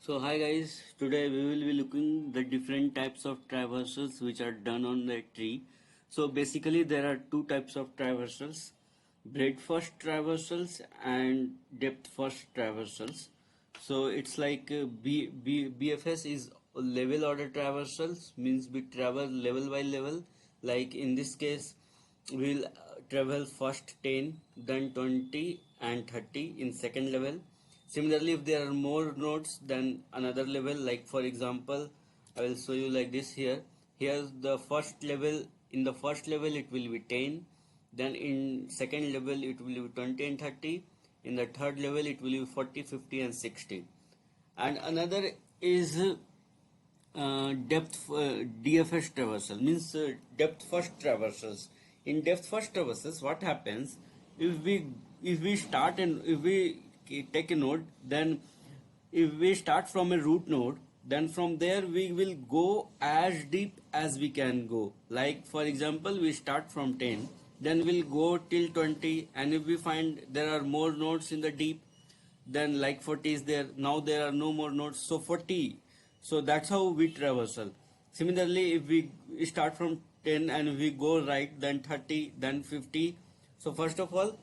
So hi guys, today we will be looking the different types of traversals which are done on the tree. So basically there are two types of traversals, breadth first traversals and depth first traversals. So it's like BFS is level order traversals, means we travel level by level. Like in this case we'll travel first 10, then 20 and 30 in second level. Similarly, if there are more nodes than another level, like for example, I will show you like this here. Here's the first level. In the first level, it will be 10. Then in second level, it will be 20 and 30. In the third level, it will be 40, 50 and 60. And another is depth DFS traversal, means depth first traversals. In depth first traversals, what happens if we start and if we take a node, then if we start from a root node, then from there we will go as deep as we can go. Like for example, we start from 10, then we'll go till 20, and if we find there are more nodes in the deep, then like 40 is there, now there are no more nodes, so 40. So that's how we traversal. Similarly, if we start from 10 and we go right, then 30, then 50. So first of all,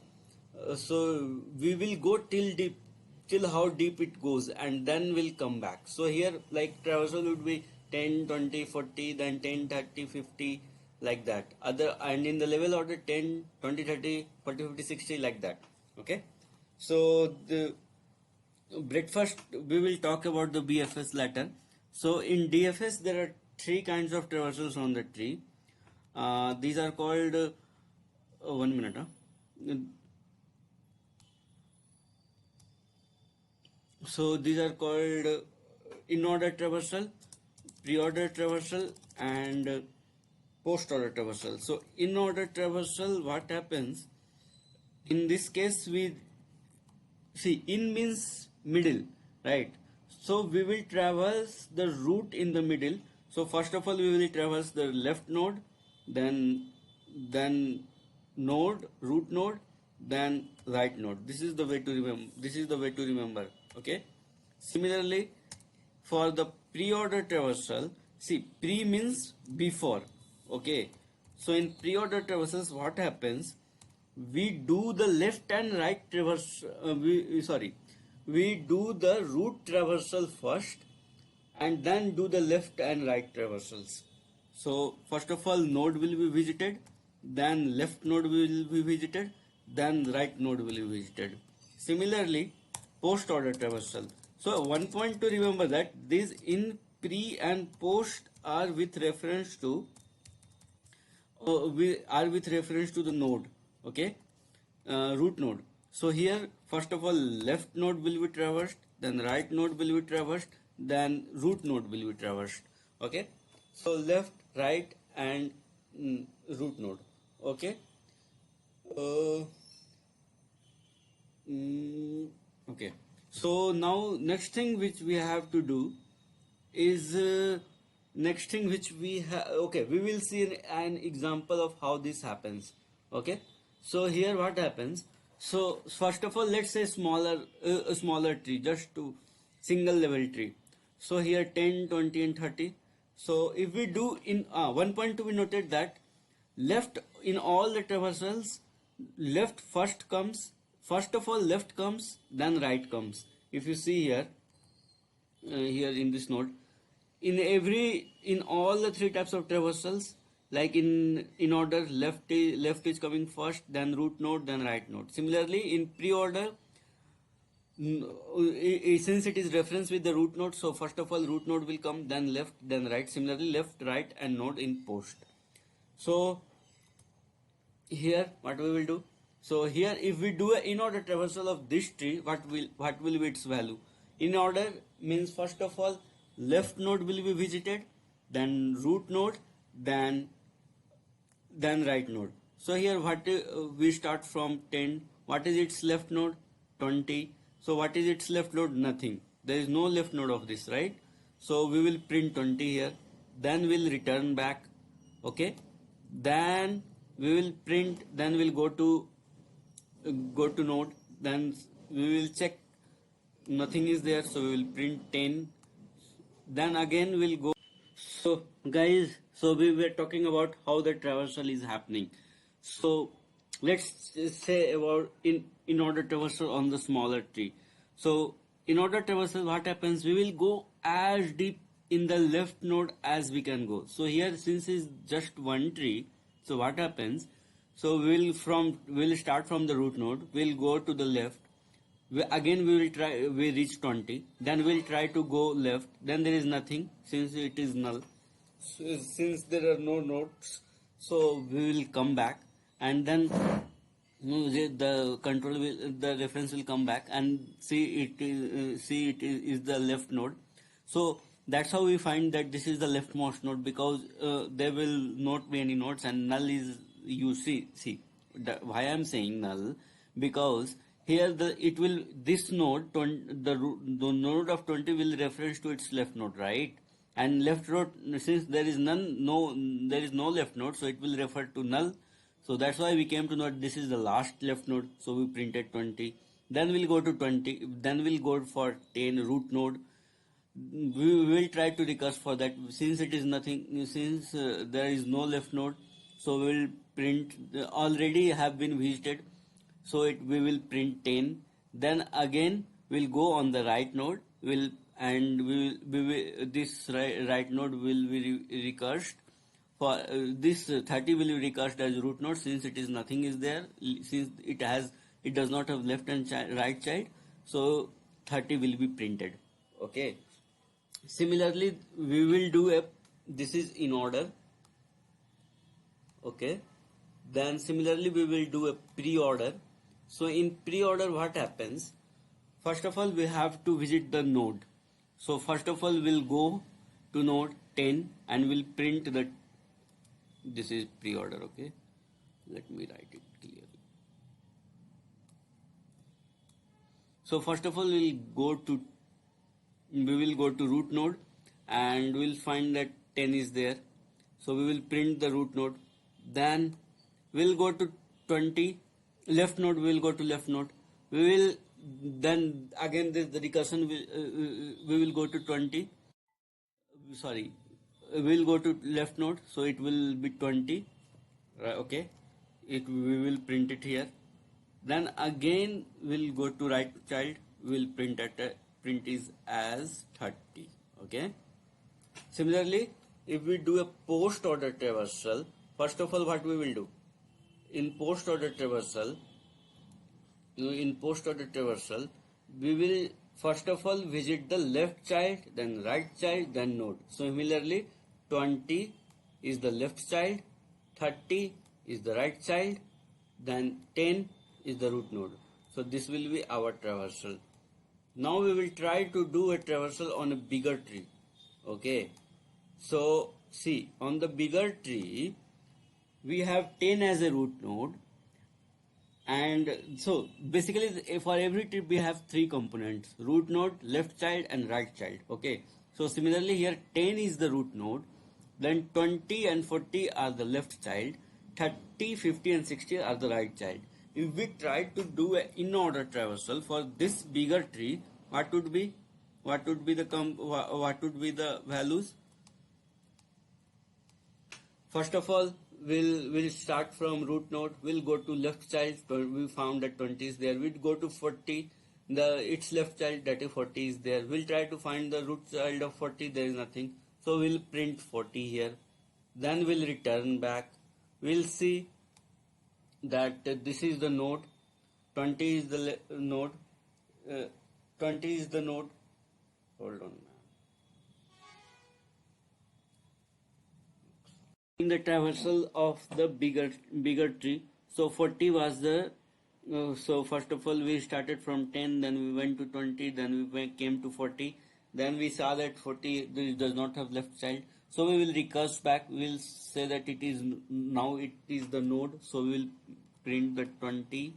so we will go till deep, till how deep it goes, and then we'll come back. So here like traversal would be 10, 20, 40, then 10, 30, 50, like that. Other, and in the level order 10, 20, 30, 40, 50, 60, like that. Okay. So the breakfast, we will talk about the BFS later. So in DFS there are three kinds of traversals on the tree. These are called 1 minute. So these are called in order traversal, pre-order traversal, and post-order traversal. So in order traversal, what happens in this case? We see in means middle, right? So we will traverse the root in the middle. So first of all we will traverse the left node, then node, root node, then right node. This is the way to remember. This is the way to remember. Okay. Similarly, for the pre-order traversal, see pre means before. Okay. So in pre-order traversals, what happens? We do the left and right traverse. We do the root traversal first, and then do the left and right traversals. So first of all node will be visited, then left node will be visited, then right node will be visited. Similarly, post order traversal. So one point to remember, that these in pre and post are with reference to we are with reference to the node. Okay. Root node. So here first of all left node will be traversed, then right node will be traversed, then root node will be traversed. Okay. So left, right, and root node. Okay. uh, okay. So now next thing which we have to do is next thing which we have. Okay, we will see an example of how this happens. Okay. So here what happens? So first of all let's say smaller a smaller tree, just to single level tree. So here 10, 20 and 30. So if we do in 1.2, we noted that left in all the traversals, left first comes. First of all left comes, then right comes. If you see here, here in this node, in all the three types of traversals, like in order, left is coming first, then root node, then right node. Similarly in pre-order, since it is reference with the root node, so first of all root node will come, then left, then right. Similarly left, right, and node in post. So here what we will do? So here if we do an in order traversal of this tree, what will be its value? In order means first of all left node will be visited, then root node, then right node. So here what we start from 10. What is its left node? 20. So what is its left node? Nothing. There is no left node of this, right? So we will print 20 here, then we'll return back. Okay. Then we will print, then we'll go to node, then we will check nothing is there, so we will print 10. Then again we'll go. So guys, so we were talking about how the traversal is happening. So let's just say about in order traversal on the smaller tree. So in order traversal, what happens? We will go as deep in the left node as we can go. So here, since it's just one tree, so what happens? So we'll start from the root node. We'll go to the left. Again we will try, we reach 20, then we'll try to go left, then there is nothing since it is null. So, since there are no nodes, so we will come back, and then the control will, the reference will come back and see it is the left node. So that's how we find that this is the leftmost node, because there will not be any nodes, and null is, you see why I'm saying null, because here it will, this node the node of 20 will reference to its left node, right? And left node, since there is there is no left node, so it will refer to null. So that's why we came to know this is the last left node, so we printed 20. Then we'll go to 20, then we'll go for 10 root node. We will try to recurse for that, since it is nothing, since there is no left node, so we will print already have been visited, so we will print 10. Then again we'll go on the right node, this right node will be recursed. For this 30 will be recursed as root node, since it is nothing is there, since it does not have left and right child, so 30 will be printed. Okay. Similarly, we will do this is in order. Okay. Then similarly we will do a pre-order. So in pre-order, what happens? First of all, we have to visit the node. So first of all, we'll go to node 10 and we'll print the, this is pre-order. Okay. Let me write it clearly. So first of all, we will go to root node and we'll find that 10 is there. So we will print the root node. Then we'll go to 20 left node. We will go to left node. We will then again the recursion we will go to 20. Sorry, we'll go to left node. So it will be 20. Okay, we will print it here. Then again we'll go to right child. We'll print is as 30. Okay. Similarly, if we do a post order traversal, first of all, what we will do in post order traversal, we will first of all visit the left child, then right child, then node. So similarly, 20 is the left child, 30 is the right child, then 10 is the root node. So this will be our traversal. Now we will try to do a traversal on a bigger tree. Okay. So see, on the bigger tree, we have 10 as a root node, and so basically for every tree we have 3 components: root node, left child, and right child. Okay. So similarly here 10 is the root node, then 20 and 40 are the left child, 30, 50 and 60 are the right child. If we try to do an in order traversal for this bigger tree, what would be the values? First of all, we'll start from root node. We'll go to left child. We found that 20 is there. We'll go to 40. Its left child, that is 40, is there. We'll try to find the root child of 40. There is nothing. So we'll print 40 here. Then we'll return back. We'll see that this is the node. 20 is the node. 20 is the node. Hold on. In the traversal of the bigger tree, so 40 was the so first of all we started from 10, then we went to 20, then we came to 40, then we saw that 40 does not have left child, so we will recurse back. We will say that it is now it is the node, so we will print the 20.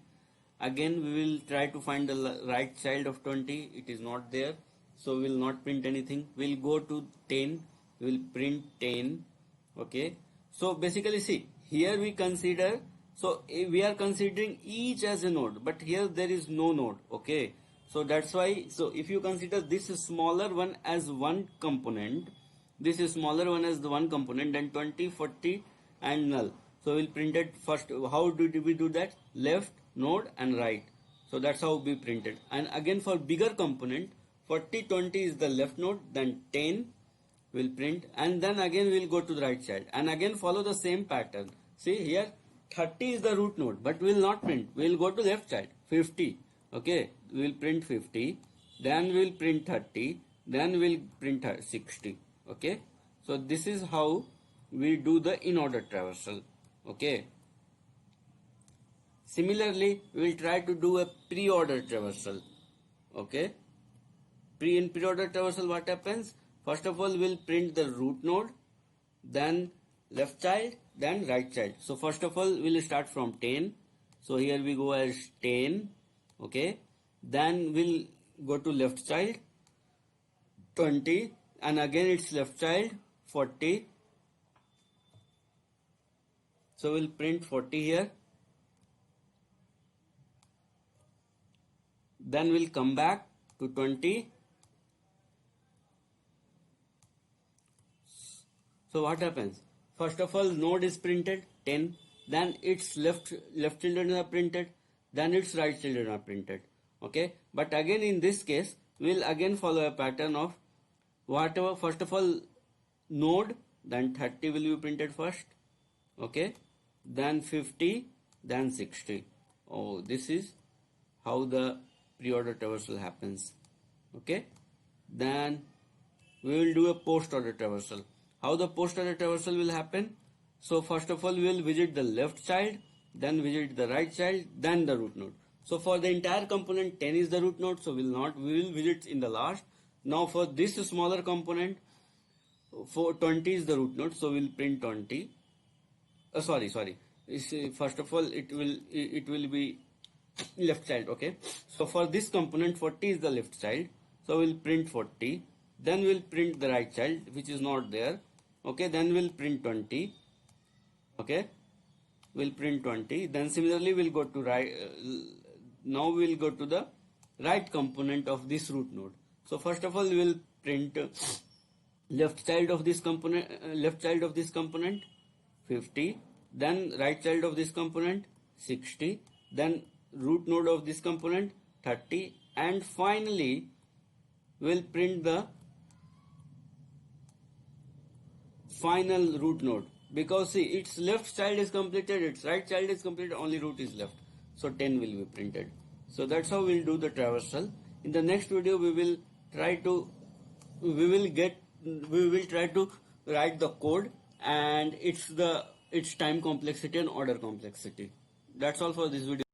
Again we will try to find the right child of 20. It is not there, so we will not print anything. We'll go to 10. We will print 10. Okay. So basically, see, here we consider, so we are considering each as a node, but here there is no node. Okay. So that's why, so if you consider this smaller one as one component, this is smaller one as the one component, then 20, 40 and null. So we'll print it first. How did we do that? Left node and right. So that's how we printed. And again for bigger component, 40, 20 is the left node, then 10 will print, and then again we'll go to the right child and again follow the same pattern. See here 30 is the root node, but we will not print. We will go to left child. 50. Okay, we will print 50. Then we will print 30. Then we will print 60. Okay, so this is how we do the in order traversal. Okay. Similarly, we will try to do a pre-order traversal. Okay. In pre-order traversal, what happens? First of all, we will print the root node, then left child, then right child. So first of all, we will start from 10. So here we go as 10. Okay. Then we'll go to left child, 20, and again it's left child, 40. So we'll print 40 here. Then we'll come back to 20. So what happens? First of all, node is printed 10, then its left children are printed, then its right children are printed. Okay, but again in this case, we'll again follow a pattern of whatever. First of all, node, then 30 will be printed first. Okay, then 50, then 60. Oh, this is how the pre-order traversal happens. Okay, then we will do a post-order traversal. How the post-order traversal will happen? So first of all, we will visit the left child, then visit the right child, then the root node. So for the entire component, 10 is the root node, so we will visit in the last. Now for this smaller component, for 20 is the root node, so we'll print 20. Sorry. First of all, it will be left child. Okay. So for this component, 40 is the left child, so we'll print 40. Then we'll print the right child, which is not there. Okay. Then we'll print 20. Okay. We'll print 20. Then similarly, we'll go to right. Now we'll go to the right component of this root node. So first of all, we'll print left child of this component, 50. Then right child of this component, 60. Then root node of this component, 30. And finally, we'll print the final root node, because see, its left child is completed, its right child is completed, only root is left. So 10 will be printed. So that's how we'll do the traversal. In the next video, we will try to write the code and its time complexity and order complexity. That's all for this video.